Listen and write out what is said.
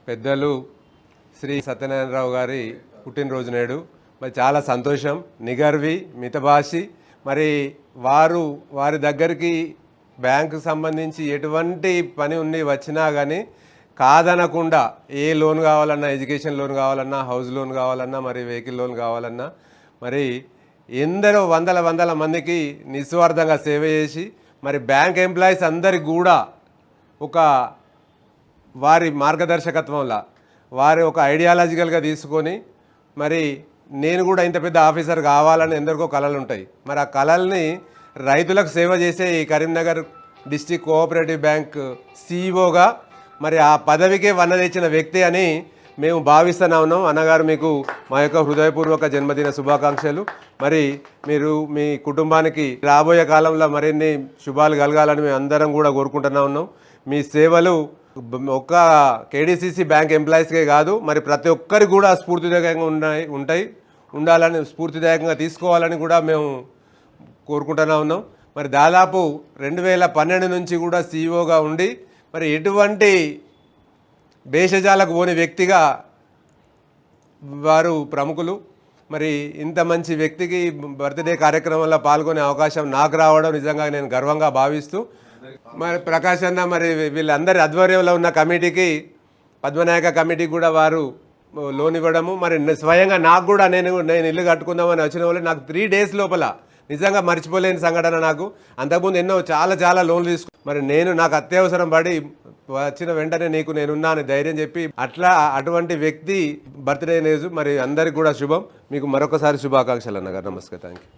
పెద్దలు శ్రీ సత్యనారాయణరావు గారి పుట్టినరోజు నేడు మరి చాలా సంతోషం. నిగర్వి మితభాషి మరి వారి దగ్గరికి బ్యాంకు సంబంధించి ఎటువంటి పని ఉండి వచ్చినా కానీ కాదనకుండా ఏ లోన్ కావాలన్నా, ఎడ్యుకేషన్ లోన్ కావాలన్నా, హౌస్ లోన్ కావాలన్నా, మరి వెహికల్ లోన్ కావాలన్నా మరి ఎందరో వందల మందికి నిస్వార్థంగా సేవ చేసి మరి బ్యాంక్ ఎంప్లాయీస్ అందరికి కూడా ఒక వారి మార్గదర్శకత్వంలో వారి ఒక ఐడియాలజికల్గా తీసుకొని మరి నేను కూడా ఇంత పెద్ద ఆఫీసర్ కావాలని ఎందరికో కళలు ఉంటాయి. మరి ఆ కళల్ని రైతులకు సేవ చేసే ఈ కరీంనగర్ డిస్ట్రిక్ట్ కోఆపరేటివ్ బ్యాంక్ సిఇఓగా మరి ఆ పదవికే వన్న తెచ్చిన వ్యక్తి అని మేము భావిస్తూనే ఉన్నాం. అన్నగారు మీకు మా యొక్క హృదయపూర్వక జన్మదిన శుభాకాంక్షలు. మరి మీరు మీ కుటుంబానికి రాబోయే కాలంలో మరిన్ని శుభాలు కలగాలని మేము అందరం కూడా కోరుకుంటూనే ఉన్నాం. మీ సేవలు ఒక్క కేడీసీసీ బ్యాంక్ ఎంప్లాయీస్కే కాదు మరి ప్రతి ఒక్కరికి కూడా స్ఫూర్తిదాయకంగా ఉండాలని స్ఫూర్తిదాయకంగా తీసుకోవాలని కూడా మేము కోరుకుంటూనే ఉన్నాం. మరి దాదాపు 2012 నుంచి కూడా సిఇఓగా ఉండి మరి ఎటువంటి భేషజాలకు పోని వ్యక్తిగా వారు ప్రముఖులు. మరి ఇంత మంచి వ్యక్తికి బర్త్డే కార్యక్రమంలో పాల్గొనే అవకాశం నాకు రావడం నిజంగా నేను గర్వంగా భావిస్తూ మరి ప్రకాష్ అన్న మరి వీళ్ళందరి ఆధ్వర్యంలో ఉన్న కమిటీకి పద్మనాయక కమిటీకి కూడా వారు లోన్ ఇవ్వడము మరి స్వయంగా నాకు కూడా నేను ఇల్లు కట్టుకుందామని వచ్చిన వాళ్ళు నాకు 3 days లోపల నిజంగా మర్చిపోలేని సంఘటన. నాకు అంతకుముందు ఎన్నో చాలా లోన్లు మరి నాకు అత్యవసరం పడి వచ్చిన వెంటనే నీకు నేనున్నా అని ధైర్యం చెప్పి అటువంటి వ్యక్తి బర్త్డే నేజు మరి అందరికి కూడా శుభం. మీకు మరొకసారి శుభాకాంక్షలు అన్నగారు. నమస్తే. Thank you.